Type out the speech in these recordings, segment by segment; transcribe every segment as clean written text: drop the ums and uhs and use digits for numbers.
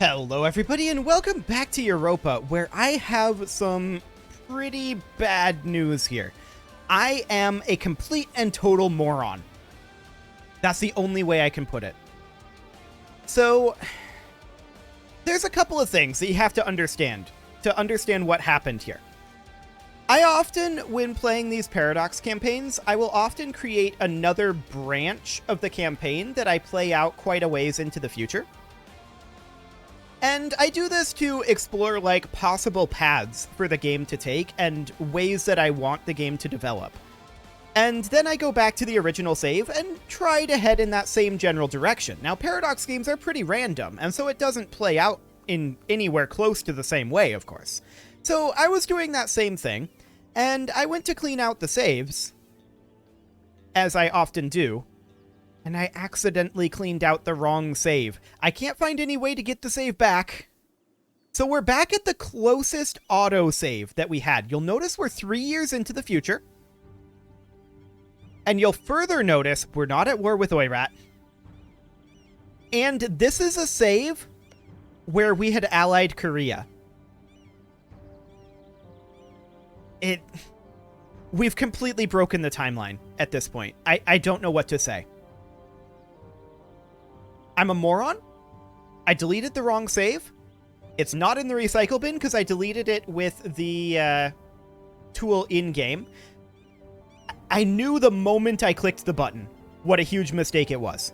Hello everybody and welcome back to Europa, where I have some pretty bad news here. I am a complete and total moron. That's the only way I can put it. So, there's a couple of things that you have to understand what happened here. I often, when playing these Paradox campaigns, I will often create another branch of the campaign that I play out quite a ways into the future. And I do this to explore, like, possible paths for the game to take and ways that I want the game to develop. And then I go back to the original save and try to head in that same general direction. Now, Paradox games are pretty random, and so it doesn't play out in anywhere close to the same way, of course. So I was doing that same thing, and I went to clean out the saves, as I often do, and I accidentally cleaned out the wrong save. I can't find any way to get the save back. So we're back at the closest autosave that we had. You'll notice we're 3 years into the future. And you'll further notice we're not at war with Oirat. And this is a save where we had allied Korea. We've completely broken the timeline at this point. I don't know what to say. I'm a moron. I deleted the wrong save. It's not in the recycle bin because I deleted it with the tool in-game. I knew the moment I clicked the button what a huge mistake it was.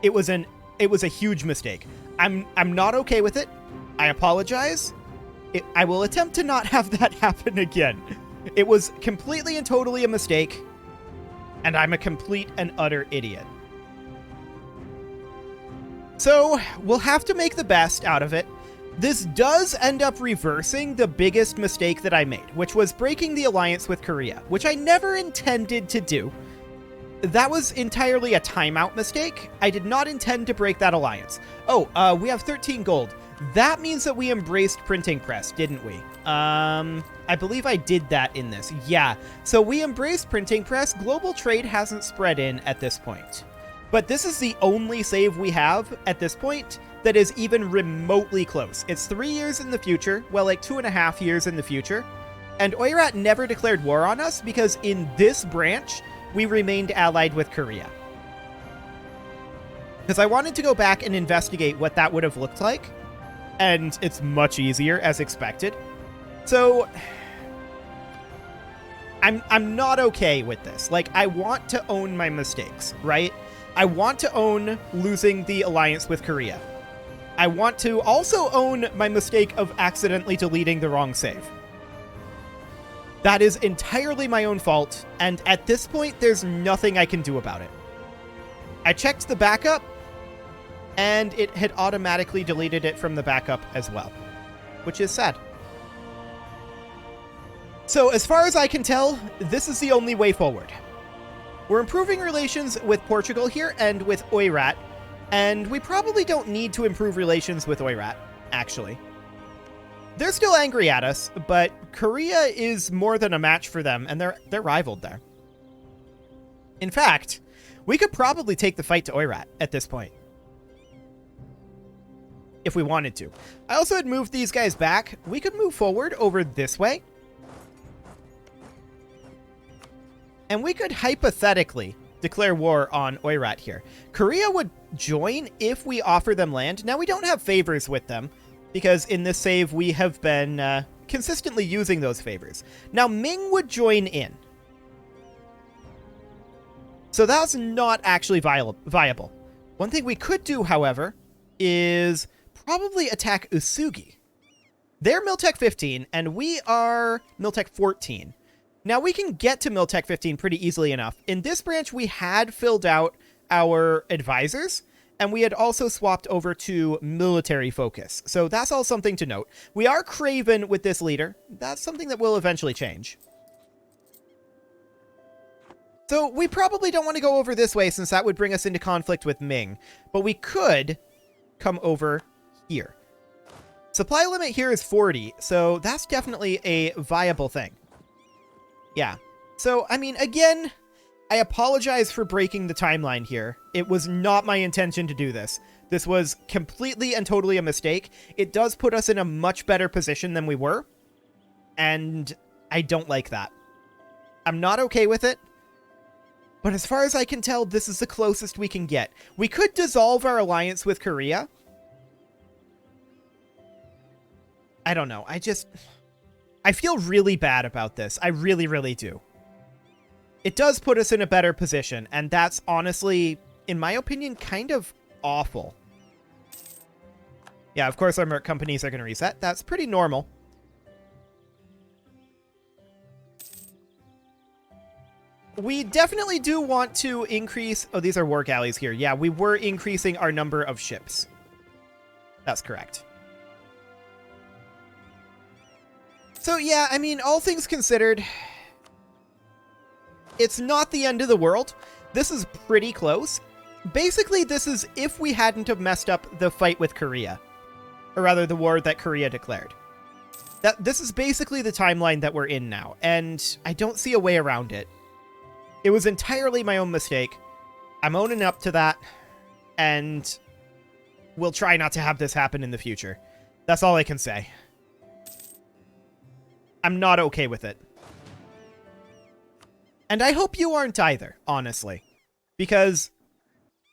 It was a huge mistake. I'm not okay with it. I apologize. I will attempt to not have that happen again. It was completely and totally a mistake, and I'm a complete and utter idiot. So, we'll have to make the best out of it. This does end up reversing the biggest mistake that I made, which was breaking the alliance with Korea, which I never intended to do. That was entirely a timeout mistake. I did not intend to break that alliance. Oh, we have 13 gold. That means that we embraced printing press, didn't we? I believe I did that in this. Yeah, so we embraced printing press. Global trade hasn't spread in at this point. But this is the only save we have at this point that is even remotely close. It's 3 years in the future, well, like 2.5 years in the future, and Oirat never declared war on us because in this branch, we remained allied with Korea. Because I wanted to go back and investigate what that would have looked like, and it's much easier as expected. So, I'm not okay with this. Like, I want to own my mistakes, right? I want to own losing the alliance with Korea. I want to also own my mistake of accidentally deleting the wrong save. That is entirely my own fault, and at this point, there's nothing I can do about it. I checked the backup, and it had automatically deleted it from the backup as well, which is sad. So, as far as I can tell, this is the only way forward. We're improving relations with Portugal here and with Oirat, and we probably don't need to improve relations with Oirat, actually. They're still angry at us, but Korea is more than a match for them, and they're rivaled there. In fact, we could probably take the fight to Oirat at this point, if we wanted to. I also had moved these guys back. We could move forward over this way. And we could hypothetically declare war on Oirat here. Korea would join if we offer them land. Now, we don't have favors with them, because in this save, we have been consistently using those favors. Now, Ming would join in. So that's not actually viable. One thing we could do, however, is probably attack Usugi. They're Miltech 15, and we are Miltech 14. Now, we can get to Miltech 15 pretty easily enough. In this branch, we had filled out our advisors, and we had also swapped over to military focus. So that's all something to note. We are craven with this leader. That's something that will eventually change. So we probably don't want to go over this way since that would bring us into conflict with Ming. But we could come over here. Supply limit here is 40, so that's definitely a viable thing. Yeah. So, I mean, again, I apologize for breaking the timeline here. It was not my intention to do this. This was completely and totally a mistake. It does put us in a much better position than we were, and I don't like that. I'm not okay with it, but as far as I can tell, this is the closest we can get. We could dissolve our alliance with Korea. I don't know. I feel really bad about this. I really, really do. It does put us in a better position, and that's honestly, in my opinion, kind of awful. Yeah, of course our merc companies are going to reset. That's pretty normal. We definitely do want to increase... Oh, these are war galleys here. Yeah, we were increasing our number of ships. That's correct. So yeah, I mean, all things considered, it's not the end of the world. This is pretty close. Basically, this is if we hadn't have messed up the fight with Korea. Or rather, the war that Korea declared. This is basically the timeline that we're in now, and I don't see a way around it. It was entirely my own mistake. I'm owning up to that, and we'll try not to have this happen in the future. That's all I can say. I'm not okay with it. And I hope you aren't either, honestly. Because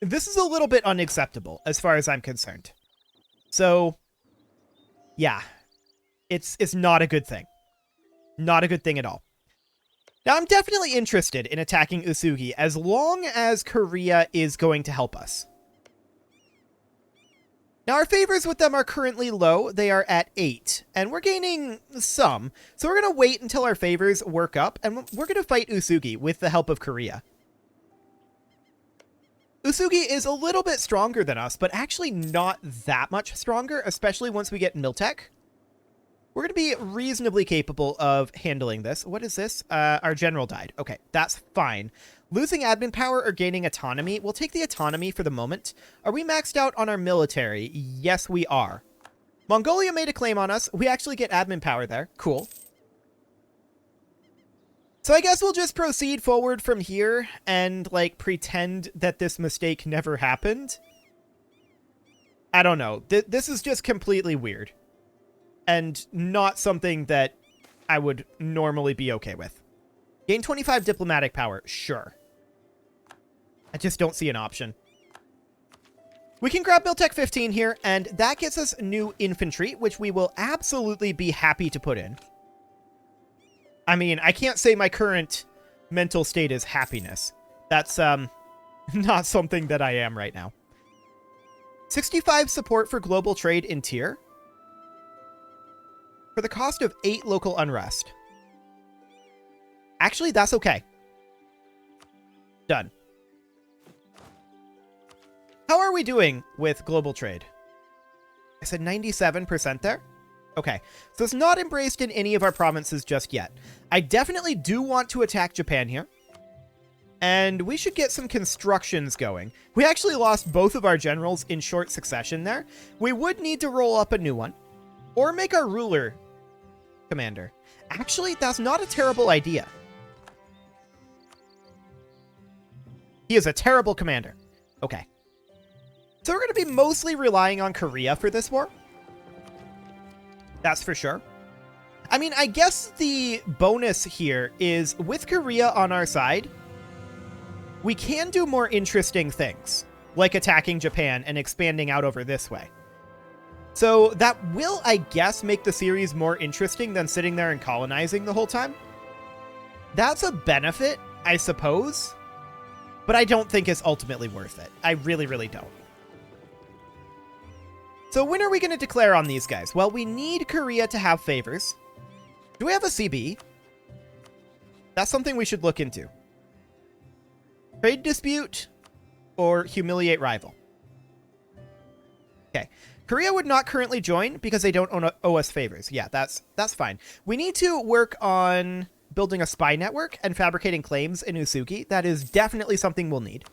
this is a little bit unacceptable, as far as I'm concerned. So, yeah. It's not a good thing. Not a good thing at all. Now, I'm definitely interested in attacking Usugi, as long as Korea is going to help us. Now, our favors with them are currently low. They are at 8, and we're gaining some. So we're going to wait until our favors work up, and we're going to fight Usugi with the help of Korea. Usugi is a little bit stronger than us, but actually not that much stronger, especially once we get Miltech. We're going to be reasonably capable of handling this. What is this? Our general died. Okay, that's fine. Losing admin power or gaining autonomy? We'll take the autonomy for the moment. Are we maxed out on our military? Yes, we are. Mongolia made a claim on us. We actually get admin power there. Cool. So I guess we'll just proceed forward from here and, like, pretend that this mistake never happened. I don't know. This is just completely weird. And not something that I would normally be okay with. Gain 25 diplomatic power. Sure. I just don't see an option. We can grab Miltech 15 here, and that gets us new infantry, which we will absolutely be happy to put in. I mean, I can't say my current mental state is happiness. That's, not something that I am right now. 65 support for global trade in tier. For the cost of 8 local unrest. Actually, that's okay. Done. How are we doing with global trade? I said 97% there? Okay, so it's not embraced in any of our provinces just yet. I definitely do want to attack Japan here. And we should get some constructions going. We actually lost both of our generals in short succession there. We would need to roll up a new one. Or make our ruler commander. Actually, that's not a terrible idea. He is a terrible commander. Okay. So we're going to be mostly relying on Korea for this war. That's for sure. I mean, I guess the bonus here is with Korea on our side, we can do more interesting things, like attacking Japan and expanding out over this way. So that will, I guess, make the series more interesting than sitting there and colonizing the whole time. That's a benefit, I suppose, but I don't think it's ultimately worth it. I really, really don't. So when are we going to declare on these guys? Well, we need Korea to have favors. Do we have a CB? That's something we should look into. Trade dispute or humiliate rival? Okay. Korea would not currently join because they don't owe us favors. Yeah, that's fine. We need to work on building a spy network and fabricating claims in Usugi. That is definitely something we'll need.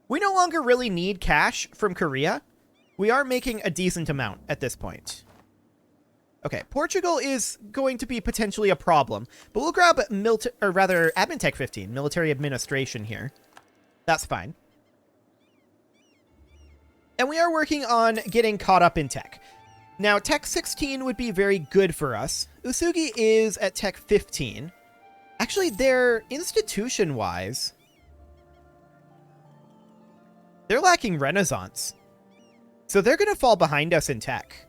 We no longer really need cash from Korea. We are making a decent amount at this point. Okay, Portugal is going to be potentially a problem, but we'll grab Admin Tech 15, Military Administration here. That's fine. And we are working on getting caught up in tech. Now, Tech 16 would be very good for us. Usugi is at Tech 15. Actually, they're institution-wise, they're lacking Renaissance. So they're going to fall behind us in tech.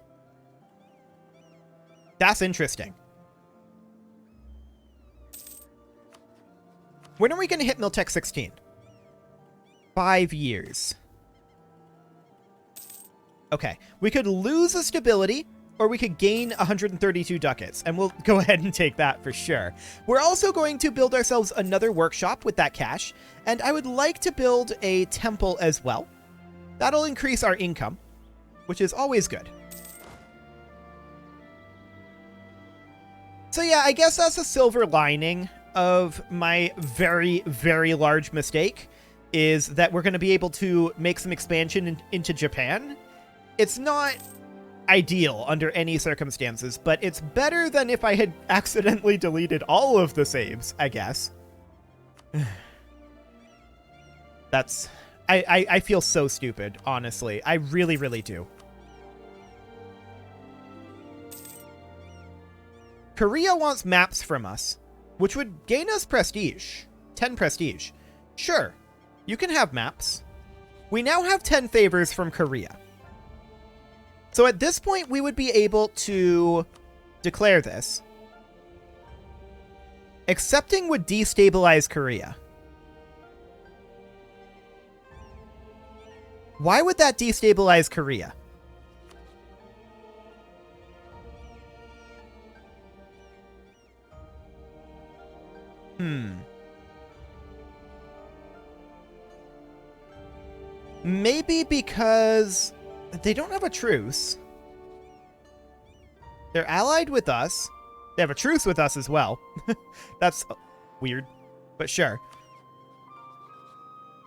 That's interesting. When are we going to hit Miltech 16? 5 years. Okay, we could lose a stability, or we could gain 132 ducats, and we'll go ahead and take that for sure. We're also going to build ourselves another workshop with that cash, and I would like to build a temple as well. That'll increase our income, which is always good. So yeah, I guess that's a silver lining of my very, very large mistake, is that we're going to be able to make some expansion into Japan. It's not ideal under any circumstances, but it's better than if I had accidentally deleted all of the saves, I guess. That's... I feel so stupid, honestly. I really, really do. Korea wants maps from us, which would gain us prestige. 10 prestige. Sure, you can have maps. We now have 10 favors from Korea. So at this point, we would be able to declare this. Accepting would destabilize Korea. Why would that destabilize Korea? Maybe because they don't have a truce. They're allied with us. They have a truce with us as well. That's weird, but sure.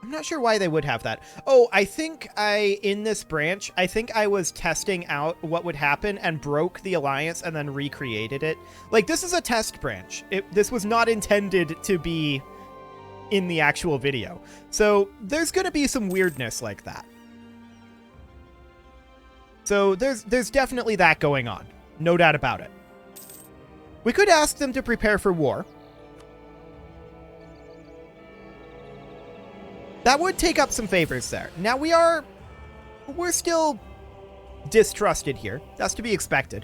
I'm not sure why they would have that. Oh, I think in this branch, I think I was testing out what would happen and broke the alliance and then recreated it. Like, this is a test branch. This was not intended to be in the actual video. So there's going to be some weirdness like that. So there's definitely that going on. No doubt about it. We could ask them to prepare for war. That would take up some favors there. Now we're still distrusted here. That's to be expected.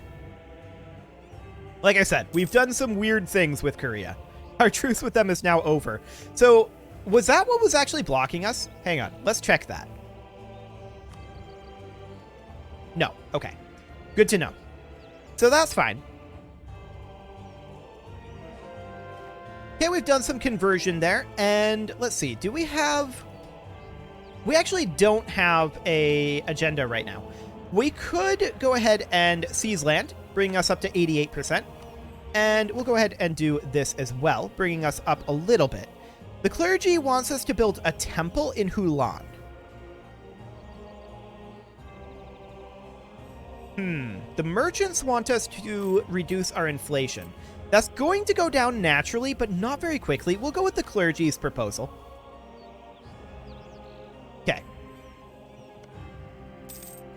Like I said, we've done some weird things with Korea. Our truce with them is now over. So was that what was actually blocking us? Hang on, let's check that. No, okay. Good to know. So that's fine. Okay, we've done some conversion there. And let's see, do we have... We actually don't have a agenda right now. We could go ahead and seize land, bringing us up to 88%. And we'll go ahead and do this as well, bringing us up a little bit. The clergy wants us to build a temple in Hulan. The merchants want us to reduce our inflation. That's going to go down naturally, but not very quickly. We'll go with the clergy's proposal. Okay.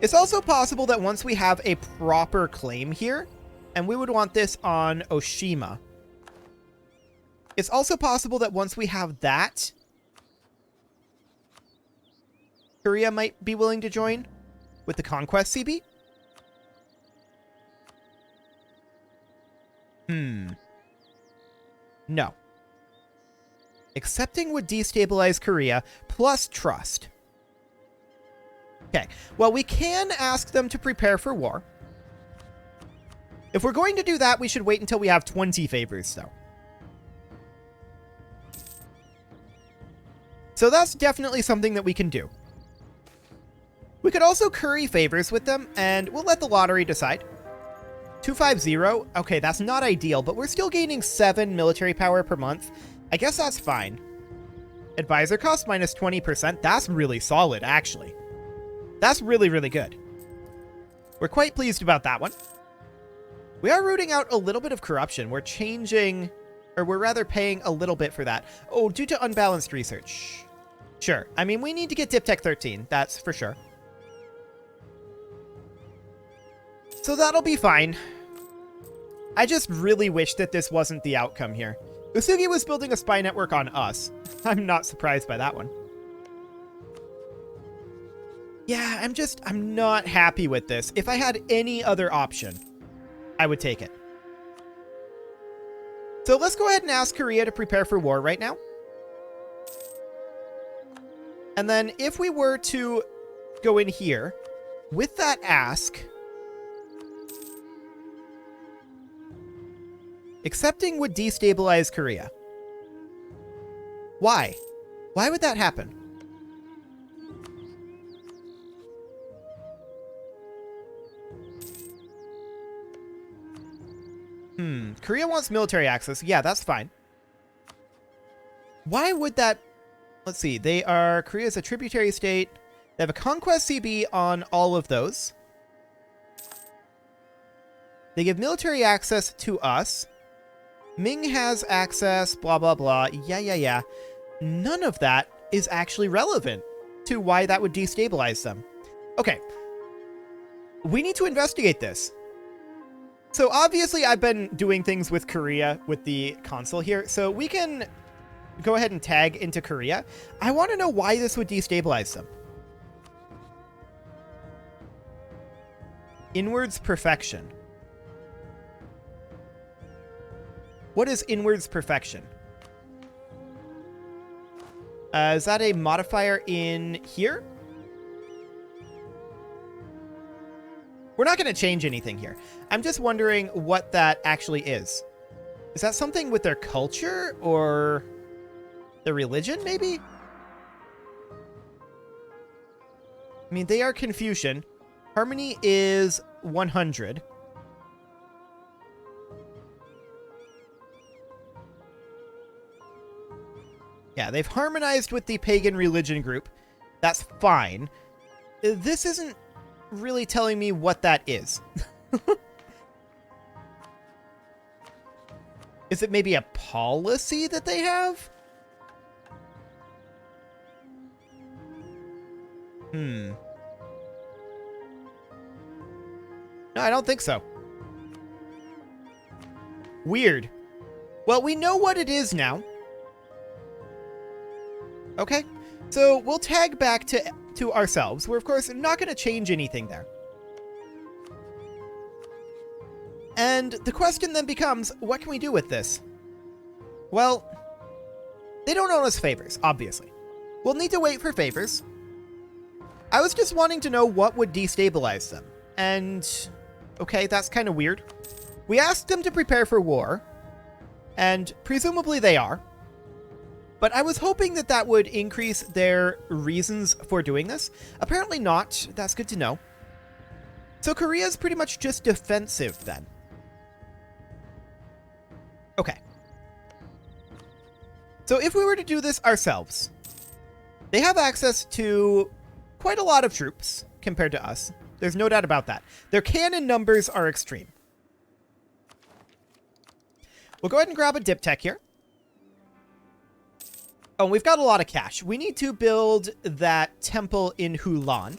It's also possible that once we have a proper claim here, and we would want this on Oshima. It's also possible that once we have that, Korea might be willing to join with the Conquest CB. No. Accepting would destabilize Korea, plus trust. Okay, well, we can ask them to prepare for war. If we're going to do that, we should wait until we have 20 favors, though. So that's definitely something that we can do. We could also curry favors with them, and we'll let the lottery decide. 250. Okay, that's not ideal, but we're still gaining 7 military power per month. I guess that's fine. Advisor cost minus 20%. That's really solid, actually. That's really, really good. We're quite pleased about that one. We are rooting out a little bit of corruption. We're changing, or we're rather paying a little bit for that. Oh, due to unbalanced research. Sure. I mean, we need to get Diptech 13. That's for sure. So that'll be fine. I just really wish that this wasn't the outcome here. Usugi was building a spy network on us. I'm not surprised by that one. Yeah, I'm not happy with this. If I had any other option, I would take it. So let's go ahead and ask Korea to prepare for war right now. And then if we were to go in here, with that ask, accepting would destabilize Korea. Why? Why would that happen? Korea wants military access. Yeah, that's fine. Why would that... Let's see. Korea's a tributary state. They have a conquest CB on all of those. They give military access to us. Ming has access, blah, blah, blah. Yeah. None of that is actually relevant to why that would destabilize them. Okay. We need to investigate this. So obviously I've been doing things with Korea with the console here, so we can go ahead and tag into Korea. I want to know why this would destabilize them. Inwards perfection. What is inwards perfection? Is that a modifier in here? We're not going to change anything here. I'm just wondering what that actually is. Is that something with their culture or their religion, maybe? I mean, they are Confucian. Harmony is 100. Yeah, they've harmonized with the pagan religion group. That's fine. This isn't really telling me what that is. Is it maybe a policy that they have? No, I don't think so. Weird. Well, we know what it is now. Okay, so we'll tag back to ourselves. We're, of course, not going to change anything there. And the question then becomes, what can we do with this? Well, they don't owe us favors, obviously. We'll need to wait for favors. I was just wanting to know what would destabilize them. And, okay, that's kind of weird. We asked them to prepare for war, and presumably they are. But I was hoping that that would increase their reasons for doing this. Apparently not. That's good to know. So Korea's pretty much just defensive then. Okay. So if we were to do this ourselves, they have access to quite a lot of troops compared to us. There's no doubt about that. Their cannon numbers are extreme. We'll go ahead and grab a dip tech here. Oh, we've got a lot of cash. We need to build that temple in Hulan.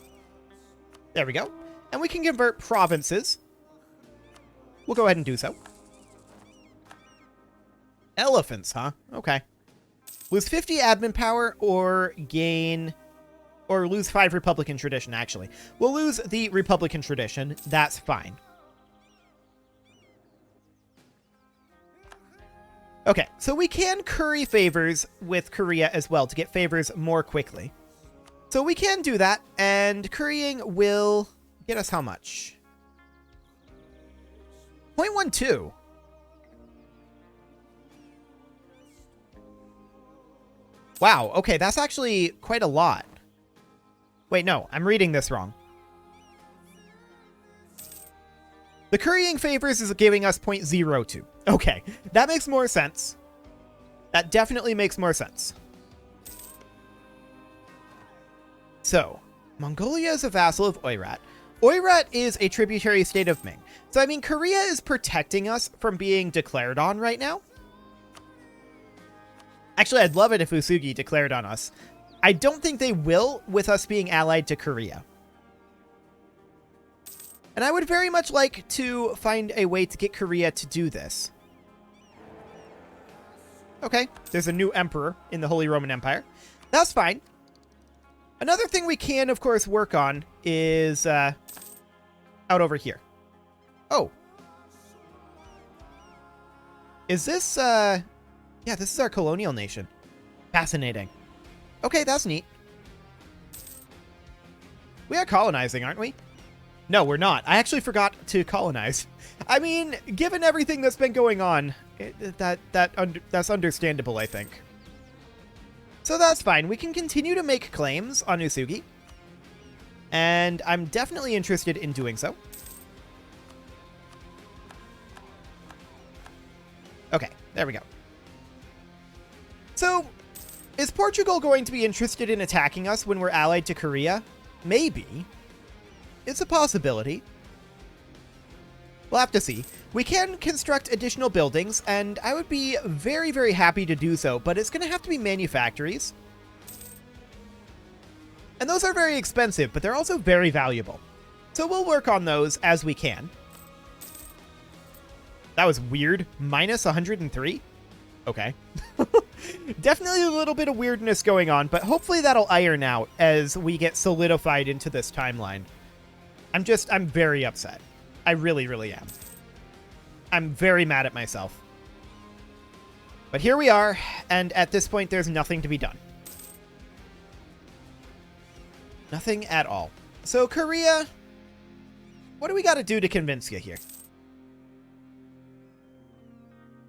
There we go. And we can convert provinces. We'll go ahead and do so. Elephants, huh? Okay. Lose 50 admin power or gain... Or lose 5 Republican tradition, actually. We'll lose the Republican tradition. That's fine. Okay, so we can curry favors with Korea as well to get favors more quickly. So we can do that, and currying will get us how much? 0.12. Wow, okay, that's actually quite a lot. Wait, no, I'm reading this wrong. The currying favors is giving us 0.02. Okay, that makes more sense. That definitely makes more sense. So, Mongolia is a vassal of Oirat. Oirat is a tributary state of Ming. So, I mean, Korea is protecting us from being declared on right now. Actually, I'd love it if Usugi declared on us. I don't think they will with us being allied to Korea. And I would very much like to find a way to get Korea to do this. Okay, there's a new emperor in the Holy Roman Empire. That's fine. Another thing we can, of course, work on is out over here. Oh. Is this... yeah, this is our colonial nation. Fascinating. Okay, that's neat. We are colonizing, aren't we? No, we're not. I actually forgot to colonize. I mean, given everything that's been going on, that's understandable, I think. So that's fine. We can continue to make claims on Usugi. And I'm definitely interested in doing so. Okay, there we go. So, is Portugal going to be interested in attacking us when we're allied to Korea? Maybe. It's a possibility. We'll have to see. We can construct additional buildings, and I would be very, very happy to do so, but it's going to have to be manufactories. And those are very expensive, but they're also very valuable. So we'll work on those as we can. That was weird. Minus 103? Okay. Definitely a little bit of weirdness going on, but hopefully that'll iron out as we get solidified into this timeline. I'm very upset. I really, really am. I'm very mad at myself. But here we are, and at this point, there's nothing to be done. Nothing at all. So, Korea, what do we got to do to convince you here?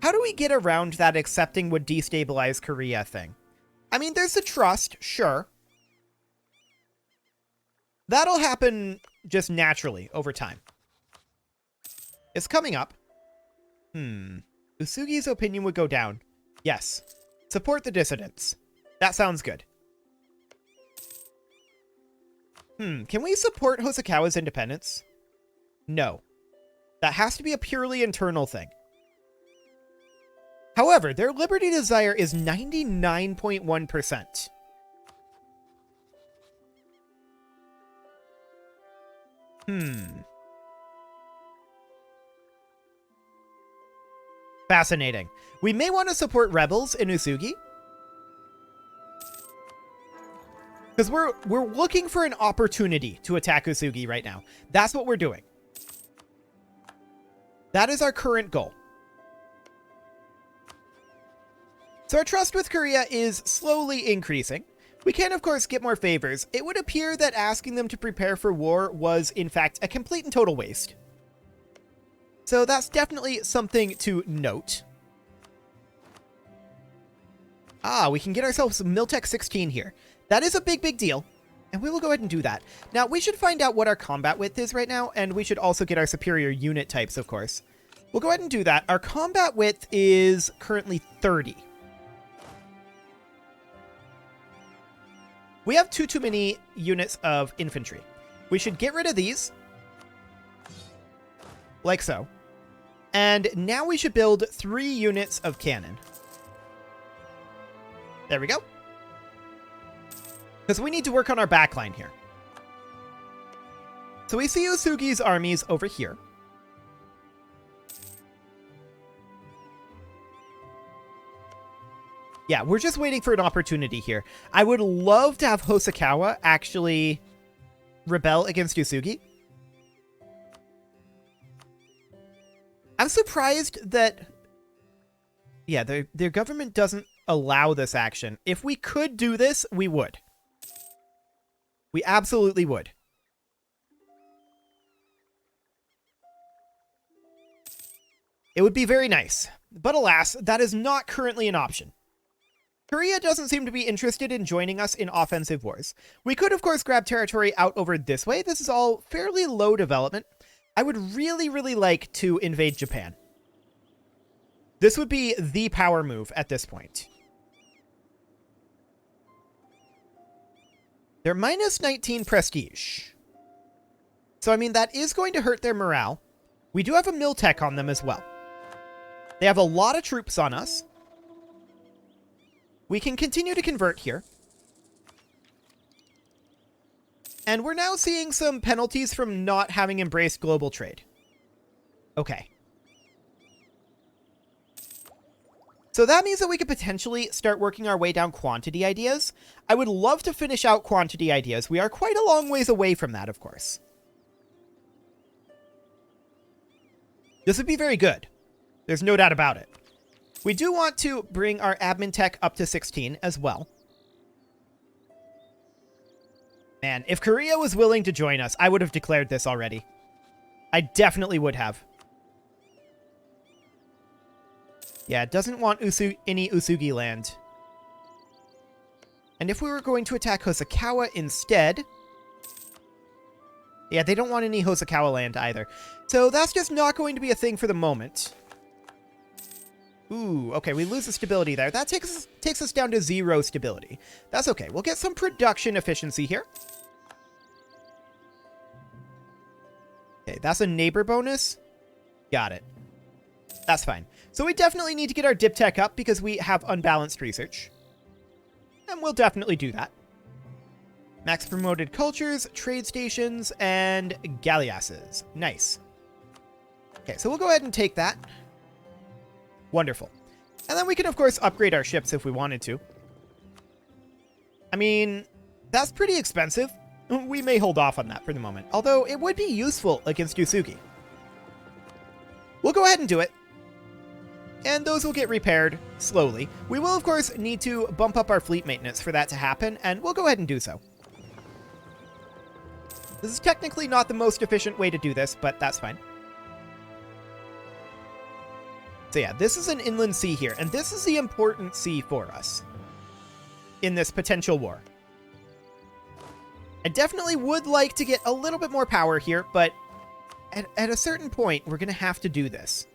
How do we get around that accepting would destabilize Korea thing? I mean, there's the trust, sure. That'll happen just naturally over time. It's coming up. Usugi's opinion would go down. Yes. Support the dissidents. That sounds good. Can we support Hosokawa's independence? No. That has to be a purely internal thing. However, their liberty desire is 99.1%. Fascinating. We may want to support rebels in Usugi. Because we're looking for an opportunity to attack Usugi right now. That's what we're doing. That is our current goal. So our trust with Korea is slowly increasing. We can, of course, get more favors. It would appear that asking them to prepare for war was, in fact, a complete and total waste. So that's definitely something to note. We can get ourselves Miltech 16 here. That is a big, big deal. And we will go ahead and do that. Now, we should find out what our combat width is right now, and we should also get our superior unit types, of course. We'll go ahead and do that. Our combat width is currently 30. We have too many units of infantry. We should get rid of these. Like so. And now we should build 3 units of cannon. There we go. Because we need to work on our backline here. So we see Usugi's armies over here. Yeah, we're just waiting for an opportunity here. I would love to have Hosokawa actually rebel against Usugi. I'm surprised that... yeah, their government doesn't allow this action. If we could do this, we would. We absolutely would. It would be very nice. But alas, that is not currently an option. Korea doesn't seem to be interested in joining us in offensive wars. We could, of course, grab territory out over this way. This is all fairly low development. I would really, really like to invade Japan. This would be the power move at this point. They're minus 19 prestige. So, I mean, that is going to hurt their morale. We do have a mill tech on them as well. They have a lot of troops on us. We can continue to convert here. And we're now seeing some penalties from not having embraced global trade. Okay. So that means that we could potentially start working our way down quantity ideas. I would love to finish out quantity ideas. We are quite a long ways away from that, of course. This would be very good. There's no doubt about it. We do want to bring our admin tech up to 16 as well. Man, if Korea was willing to join us, I would have declared this already. I definitely would have. Yeah, it doesn't want any Usugi land. And if we were going to attack Hosokawa instead... Yeah, they don't want any Hosokawa land either. So that's just not going to be a thing for the moment. Ooh, okay, we lose the stability there. That takes us down to 0 stability. That's okay. We'll get some production efficiency here. Okay, that's a neighbor bonus. Got it. That's fine. So we definitely need to get our dip tech up because we have unbalanced research. And we'll definitely do that. Max promoted cultures, trade stations, and galleasses. Nice. Okay, so we'll go ahead and take that. Wonderful. And then we can, of course, upgrade our ships if we wanted to. I mean, that's pretty expensive. We may hold off on that for the moment. Although, it would be useful against Usugi. We'll go ahead and do it. And those will get repaired slowly. We will, of course, need to bump up our fleet maintenance for that to happen, and we'll go ahead and do so. This is technically not the most efficient way to do this, but that's fine. So yeah, this is an inland sea here, and this is the important sea for us in this potential war. I definitely would like to get a little bit more power here, but at a certain point, we're going to have to do this.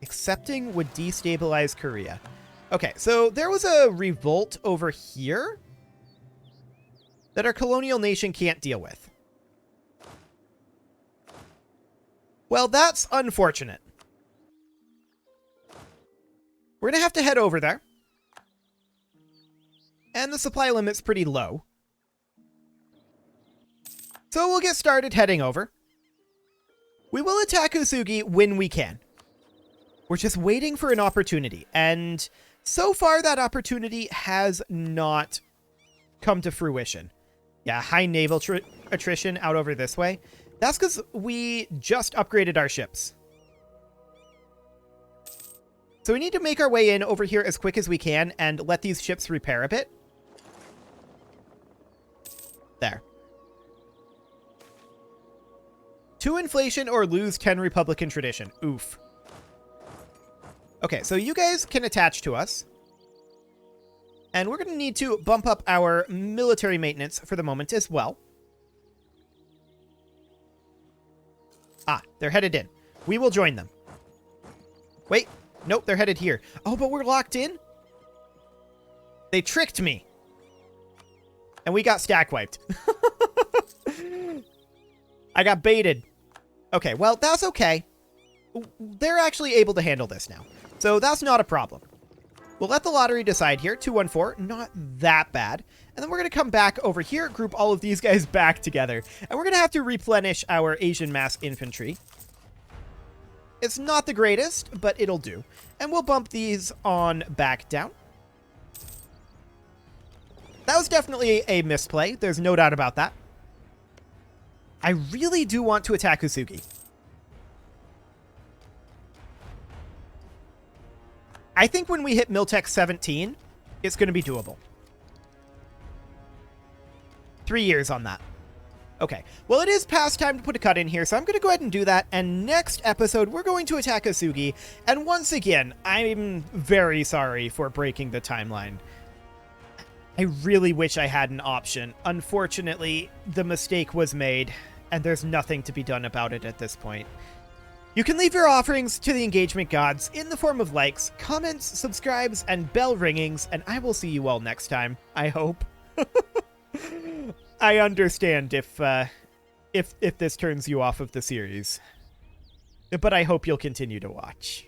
Accepting would destabilize Korea. Okay, so there was a revolt over here that our colonial nation can't deal with. Well, that's unfortunate. We're going to have to head over there. And the supply limit's pretty low. So we'll get started heading over. We will attack Usugi when we can. We're just waiting for an opportunity. And so far, that opportunity has not come to fruition. Yeah, high naval attrition out over this way. That's because we just upgraded our ships. So we need to make our way in over here as quick as we can and let these ships repair a bit. There. 2 inflation or lose 10 Republican tradition. Oof. Okay, so you guys can attach to us. And we're going to need to bump up our military maintenance for the moment as well. Ah, they're headed in. We will join them. Wait. Nope, they're headed here. Oh, but we're locked in? They tricked me. And we got stack wiped. I got baited. Okay, well, that's okay. They're actually able to handle this now. So that's not a problem. We'll let the lottery decide here. 214, not that bad. And then we're going to come back over here, group all of these guys back together. And we're going to have to replenish our Asian mass infantry. It's not the greatest, but it'll do. And we'll bump these on back down. That was definitely a misplay. There's no doubt about that. I really do want to attack Usugi. I think when we hit Miltech 17, it's going to be doable. 3 years on that. Okay, well, it is past time to put a cut in here, so I'm going to go ahead and do that. And next episode, we're going to attack Usugi. And once again, I'm very sorry for breaking the timeline. I really wish I had an option. Unfortunately, the mistake was made, and there's nothing to be done about it at this point. You can leave your offerings to the engagement gods in the form of likes, comments, subscribes, and bell ringings, and I will see you all next time, I hope. I understand if this turns you off of the series, but I hope you'll continue to watch.